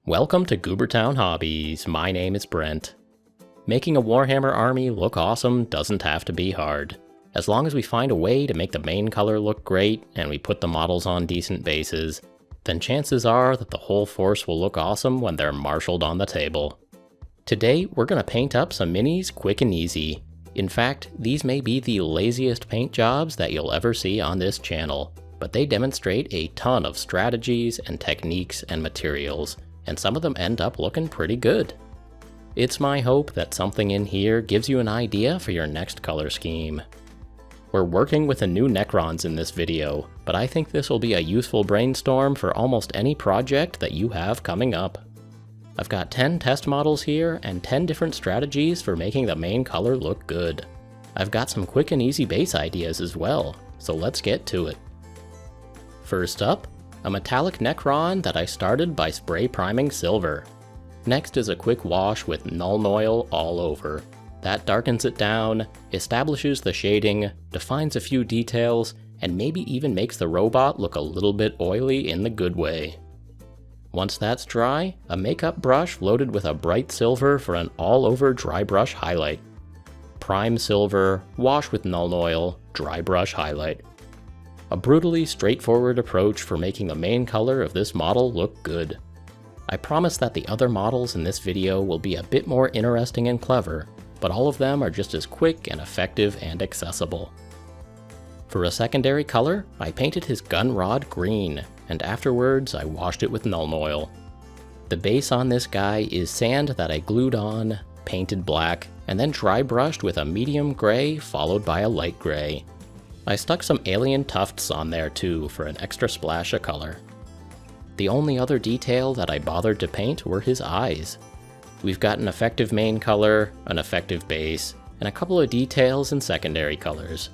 Welcome to Goobertown Hobbies. My name is Brent. Making a Warhammer army look awesome doesn't have to be hard. As long as we find a way to make the main color look great and we put the models on decent bases, then chances are that the whole force will look awesome when they're marshaled on the table. Today, we're going to paint up some minis quick and easy. In fact, these may be the laziest paint jobs that you'll ever see on this channel, but they demonstrate a ton of strategies and techniques and materials, and some of them end up looking pretty good. It's my hope that something in here gives you an idea for your next color scheme. We're working with the new Necrons in this video, but I think this will be a useful brainstorm for almost any project that you have coming up. I've got 10 test models here and 10 different strategies for making the main color look good. I've got some quick and easy base ideas as well, so let's get to it. First up, a metallic Necron that I started by spray priming silver. Next is a quick wash with Nuln Oil all over. That darkens it down, establishes the shading, defines a few details, and maybe even makes the robot look a little bit oily in the good way. Once that's dry, a makeup brush loaded with a bright silver for an all-over dry brush highlight. Prime silver, wash with Nuln Oil, dry brush highlight. A brutally straightforward approach for making the main color of this model look good. I promise that the other models in this video will be a bit more interesting and clever, but all of them are just as quick and effective and accessible. For a secondary color, I painted his gun rod green, and afterwards I washed it with Nuln Oil. The base on this guy is sand that I glued on, painted black, and then dry brushed with a medium gray followed by a light gray. I stuck some alien tufts on there too for an extra splash of color. The only other detail that I bothered to paint were his eyes. We've got an effective main color, an effective base, and a couple of details in secondary colors.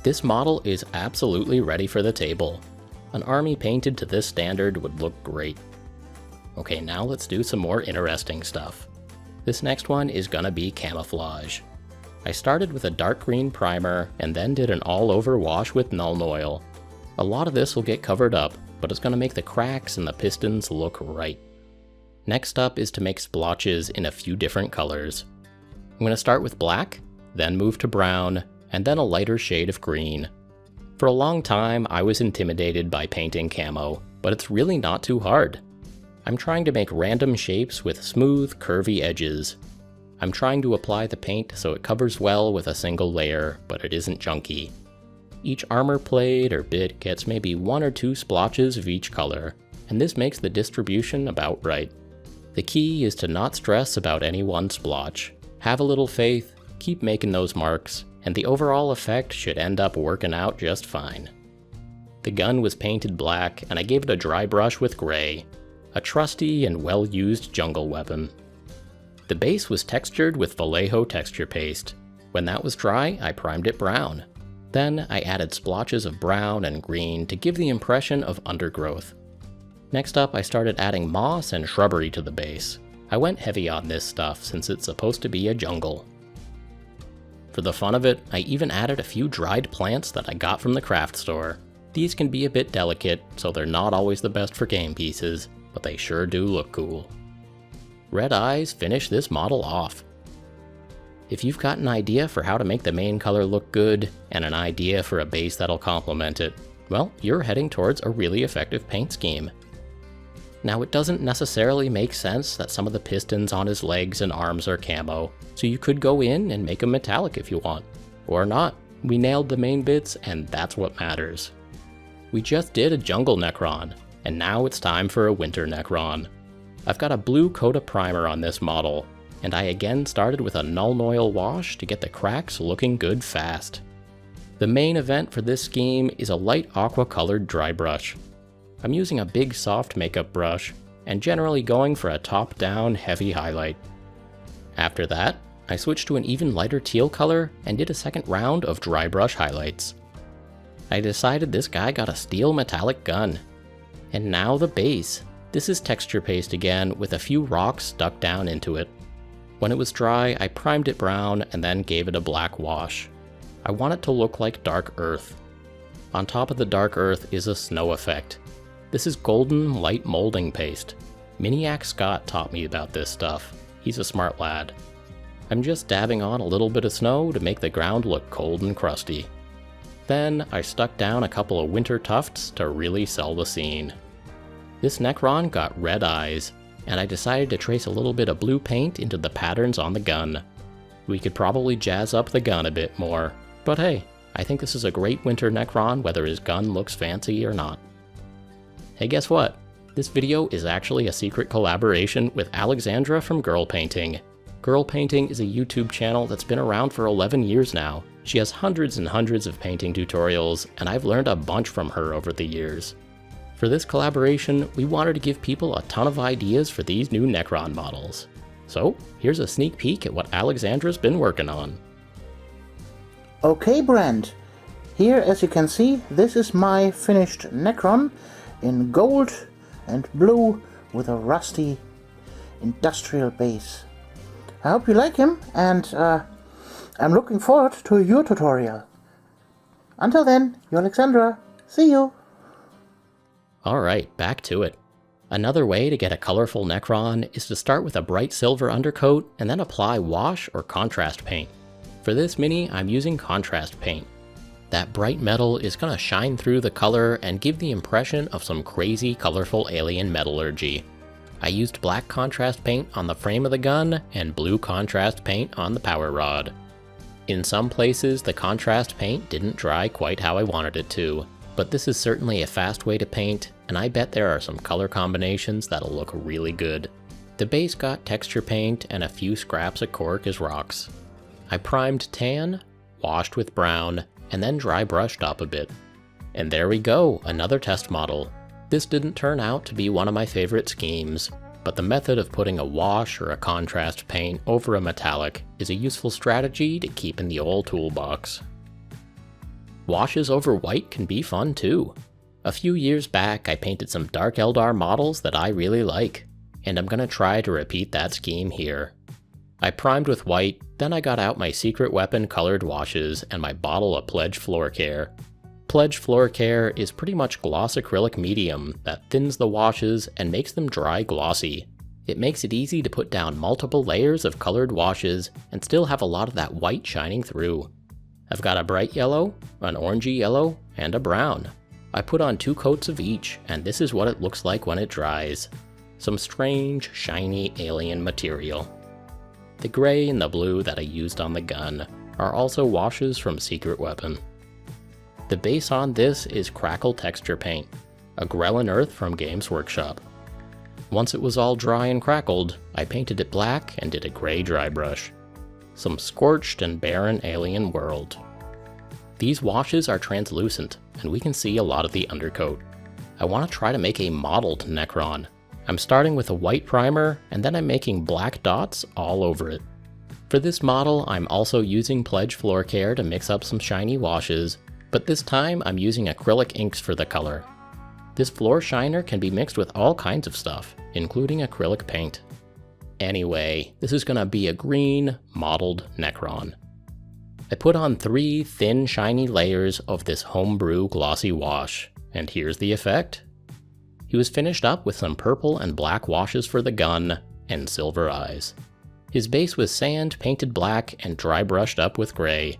This model is absolutely ready for the table. An army painted to this standard would look great. Okay, now let's do some more interesting stuff. This next one is gonna be camouflage. I started with a dark green primer and then did an all-over wash with Nuln Oil. A lot of this will get covered up, but it's going to make the cracks and the pistons look right. Next up is to make splotches in a few different colors. I'm going to start with black, then move to brown, and then a lighter shade of green. For a long time, I was intimidated by painting camo, but it's really not too hard. I'm trying to make random shapes with smooth, curvy edges. I'm trying to apply the paint so it covers well with a single layer, but it isn't junky. Each armor plate or bit gets maybe 1 or 2 splotches of each color, and this makes the distribution about right. The key is to not stress about any one splotch. Have a little faith, keep making those marks, and the overall effect should end up working out just fine. The gun was painted black, and I gave it a dry brush with gray, a trusty and well-used jungle weapon. The base was textured with Vallejo texture paste. When that was dry, I primed it brown. Then I added splotches of brown and green to give the impression of undergrowth. Next up, I started adding moss and shrubbery to the base. I went heavy on this stuff since it's supposed to be a jungle. For the fun of it, I even added a few dried plants that I got from the craft store. These can be a bit delicate, so they're not always the best for game pieces, but they sure do look cool. Red eyes finish this model off. If you've got an idea for how to make the main color look good, and an idea for a base that'll complement it, well, you're heading towards a really effective paint scheme. Now, it doesn't necessarily make sense that some of the pistons on his legs and arms are camo, so you could go in and make them metallic if you want. Or not. We nailed the main bits, and that's what matters. We just did a jungle Necron, and now it's time for a winter Necron. I've got a blue coat of primer on this model, and I again started with a Nuln Oil wash to get the cracks looking good fast. The main event for this scheme is a light aqua colored dry brush. I'm using a big soft makeup brush, and generally going for a top-down heavy highlight. After that, I switched to an even lighter teal color and did a second round of dry brush highlights. I decided this guy got a steel metallic gun. And now the base. This is texture paste again with a few rocks stuck down into it. When it was dry, I primed it brown and then gave it a black wash. I want it to look like dark earth. On top of the dark earth is a snow effect. This is golden light molding paste. Miniac Scott taught me about this stuff. He's a smart lad. I'm just dabbing on a little bit of snow to make the ground look cold and crusty. Then I stuck down a couple of winter tufts to really sell the scene. This Necron got red eyes, and I decided to trace a little bit of blue paint into the patterns on the gun. We could probably jazz up the gun a bit more, but hey, I think this is a great winter Necron whether his gun looks fancy or not. Hey, guess what? This video is actually a secret collaboration with Alexandra from GirlPainting. GirlPainting is a YouTube channel that's been around for 11 years now. She has hundreds and hundreds of painting tutorials, and I've learned a bunch from her over the years. For this collaboration, we wanted to give people a ton of ideas for these new Necron models. So, here's a sneak peek at what Alexandra's been working on. Okay, Brent. Here, as you can see, this is my finished Necron in gold and blue with a rusty industrial base. I hope you like him, and I'm looking forward to your tutorial. Until then, you're Alexandra. See you! Alright, back to it. Another way to get a colorful Necron is to start with a bright silver undercoat and then apply wash or contrast paint. For this mini, I'm using contrast paint. That bright metal is going to shine through the color and give the impression of some crazy colorful alien metallurgy. I used black contrast paint on the frame of the gun and blue contrast paint on the power rod. In some places, the contrast paint didn't dry quite how I wanted it to, but this is certainly a fast way to paint, and I bet there are some color combinations that'll look really good. The base got texture paint and a few scraps of cork as rocks. I primed tan, washed with brown, and then dry brushed up a bit. And there we go, another test model. This didn't turn out to be one of my favorite schemes, but the method of putting a wash or a contrast paint over a metallic is a useful strategy to keep in the old toolbox. Washes over white can be fun too. A few years back I painted some Dark Eldar models that I really like, and I'm gonna try to repeat that scheme here. I primed with white, then I got out my secret weapon colored washes and my bottle of Pledge Floor Care. Pledge Floor Care is pretty much gloss acrylic medium that thins the washes and makes them dry glossy. It makes it easy to put down multiple layers of colored washes and still have a lot of that white shining through. I've got a bright yellow, an orangey yellow, and a brown. I put on 2 coats of each, and this is what it looks like when it dries. Some strange, shiny alien material. The gray and the blue that I used on the gun are also washes from Secret Weapon. The base on this is Crackle Texture Paint, a Grelin Earth from Games Workshop. Once it was all dry and crackled, I painted it black and did a gray dry brush. Some scorched and barren alien world. These washes are translucent, and we can see a lot of the undercoat. I want to try to make a modeled Necron. I'm starting with a white primer, and then I'm making black dots all over it. For this model, I'm also using Pledge Floor Care to mix up some shiny washes, but this time I'm using acrylic inks for the color. This floor shiner can be mixed with all kinds of stuff, including acrylic paint. Anyway, this is gonna be a green, modeled Necron. I put on 3 thin, shiny layers of this homebrew glossy wash, and here's the effect. He was finished up with some purple and black washes for the gun, and silver eyes. His base was sand painted black and dry brushed up with gray.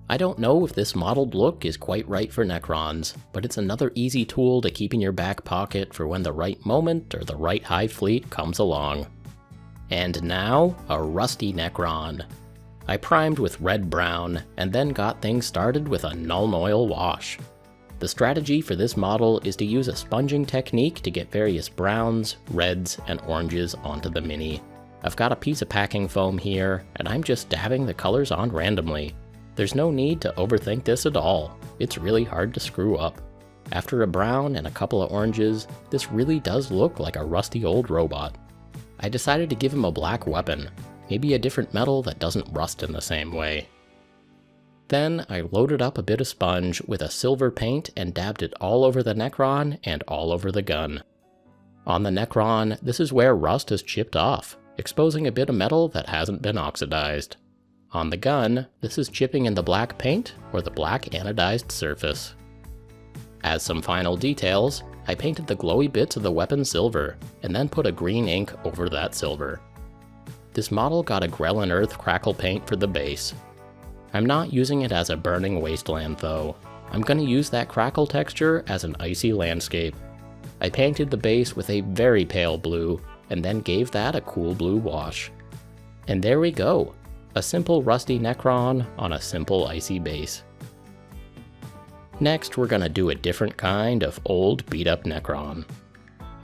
I don't know if this modeled look is quite right for Necrons, but it's another easy tool to keep in your back pocket for when the right moment or the right hive fleet comes along. And now, a rusty Necron. I primed with red-brown, and then got things started with a Nuln Oil wash. The strategy for this model is to use a sponging technique to get various browns, reds, and oranges onto the mini. I've got a piece of packing foam here, and I'm just dabbing the colors on randomly. There's no need to overthink this at all. It's really hard to screw up. After a brown and a couple of oranges, this really does look like a rusty old robot. I decided to give him a black weapon, maybe a different metal that doesn't rust in the same way. Then I loaded up a bit of sponge with a silver paint and dabbed it all over the Necron and all over the gun. On the Necron, this is where rust has chipped off, exposing a bit of metal that hasn't been oxidized. On the gun, this is chipping in the black paint or the black anodized surface. As some final details, I painted the glowy bits of the weapon silver, and then put a green ink over that silver. This model got a Grell and Earth crackle paint for the base. I'm not using it as a burning wasteland though. I'm going to use that crackle texture as an icy landscape. I painted the base with a very pale blue, and then gave that a cool blue wash. And there we go, a simple rusty Necron on a simple icy base. Next, we're gonna do a different kind of old beat-up Necron.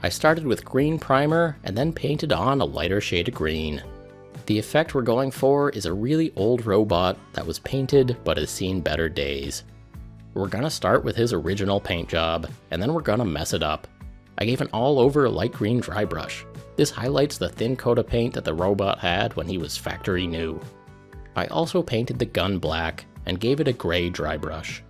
I started with green primer and then painted on a lighter shade of green. The effect we're going for is a really old robot that was painted but has seen better days. We're gonna start with his original paint job, and then we're gonna mess it up. I gave an all-over light green dry brush. This highlights the thin coat of paint that the robot had when he was factory new. I also painted the gun black and gave it a gray dry brush.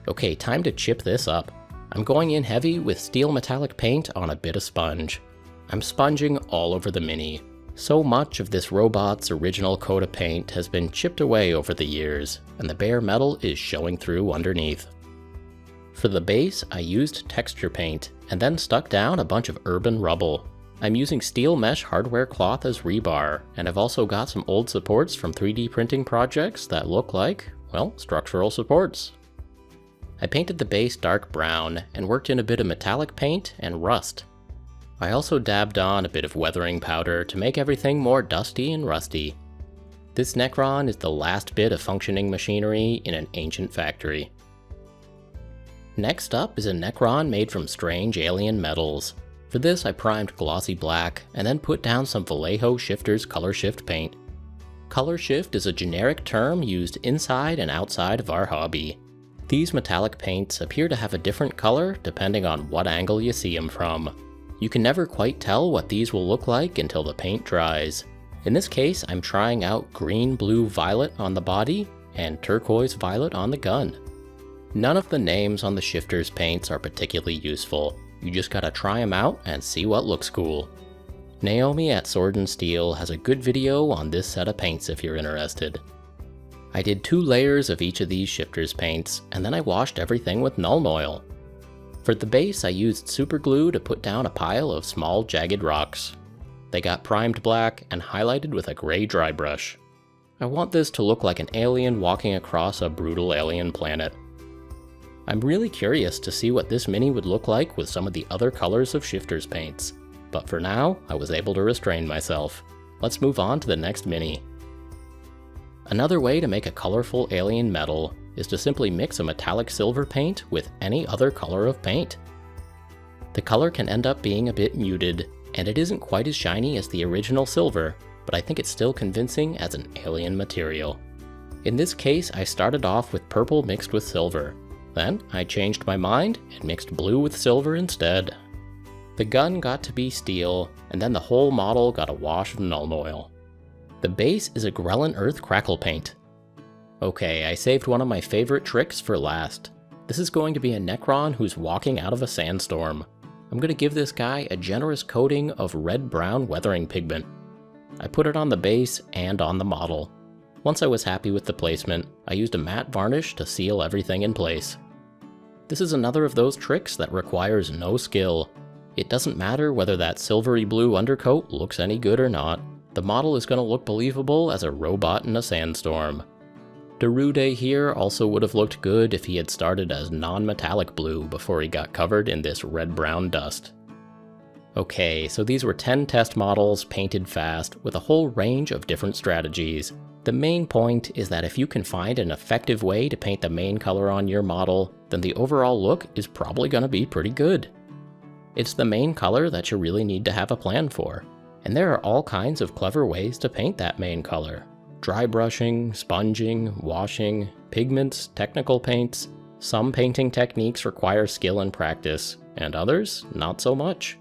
Okay, time to chip this up. I'm going in heavy with steel metallic paint on a bit of sponge. I'm sponging all over the Mini. So much of this robot's original coat of paint has been chipped away over the years, and the bare metal is showing through underneath. For the base, I used texture paint, and then stuck down a bunch of urban rubble. I'm using steel mesh hardware cloth as rebar, and I've also got some old supports from 3D printing projects that look like, well, structural supports. I painted the base dark brown and worked in a bit of metallic paint and rust. I also dabbed on a bit of weathering powder to make everything more dusty and rusty. This Necron is the last bit of functioning machinery in an ancient factory. Next up is a Necron made from strange alien metals. For this I primed glossy black and then put down some Vallejo Shifters Color Shift paint. Color Shift is a generic term used inside and outside of our hobby. These metallic paints appear to have a different color depending on what angle you see them from. You can never quite tell what these will look like until the paint dries. In this case, I'm trying out green, blue, violet on the body and turquoise violet on the gun. None of the names on the Shifters paints are particularly useful. You just gotta try them out and see what looks cool. Naomi at Sword and Steel has a good video on this set of paints if you're interested. I did 2 layers of each of these Shifters paints, and then I washed everything with Nuln Oil. For the base, I used super glue to put down a pile of small jagged rocks. They got primed black and highlighted with a gray dry brush. I want this to look like an alien walking across a brutal alien planet. I'm really curious to see what this Mini would look like with some of the other colors of Shifters paints, but for now, I was able to restrain myself. Let's move on to the next Mini. Another way to make a colorful alien metal is to simply mix a metallic silver paint with any other color of paint. The color can end up being a bit muted, and it isn't quite as shiny as the original silver, but I think it's still convincing as an alien material. In this case, I started off with purple mixed with silver. Then I changed my mind and mixed blue with silver instead. The gun got to be steel, and then the whole model got a wash of Nuln Oil. The base is a Grell and Earth crackle paint. Okay, I saved one of my favorite tricks for last. This is going to be a Necron who's walking out of a sandstorm. I'm going to give this guy a generous coating of red-brown weathering pigment. I put it on the base and on the model. Once I was happy with the placement, I used a matte varnish to seal everything in place. This is another of those tricks that requires no skill. It doesn't matter whether that silvery blue undercoat looks any good or not. The model is going to look believable as a robot in a sandstorm. Darude here also would have looked good if he had started as non-metallic blue before he got covered in this red-brown dust. Okay, so these were 10 test models painted fast with a whole range of different strategies. The main point is that if you can find an effective way to paint the main color on your model, then the overall look is probably going to be pretty good. It's the main color that you really need to have a plan for. And there are all kinds of clever ways to paint that main color. Dry brushing, sponging, washing, pigments, technical paints. Some painting techniques require skill and practice, and others, not so much.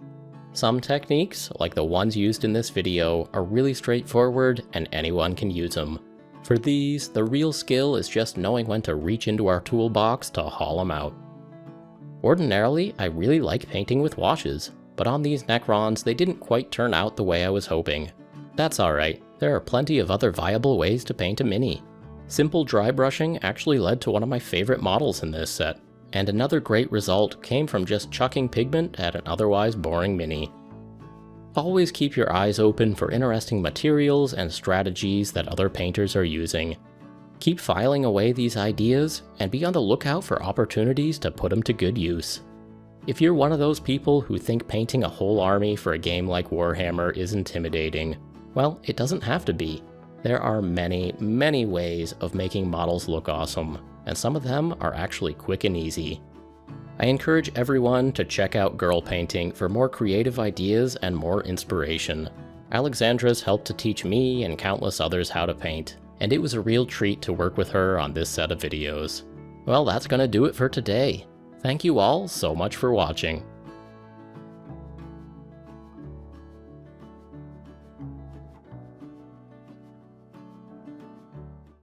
Some techniques, like the ones used in this video, are really straightforward and anyone can use them. For these, the real skill is just knowing when to reach into our toolbox to haul them out. Ordinarily, I really like painting with washes, but on these Necrons, they didn't quite turn out the way I was hoping. That's alright, there are plenty of other viable ways to paint a Mini. Simple dry brushing actually led to one of my favorite models in this set, and another great result came from just chucking pigment at an otherwise boring mini. Always keep your eyes open for interesting materials and strategies that other painters are using. Keep filing away these ideas, and be on the lookout for opportunities to put them to good use. If you're one of those people who think painting a whole army for a game like Warhammer is intimidating, well, it doesn't have to be. There are many, many ways of making models look awesome, and some of them are actually quick and easy. I encourage everyone to check out GirlPainting for more creative ideas and more inspiration. Alexandra's helped to teach me and countless others how to paint, and it was a real treat to work with her on this set of videos. Well, that's gonna do it for today. Thank you all so much for watching.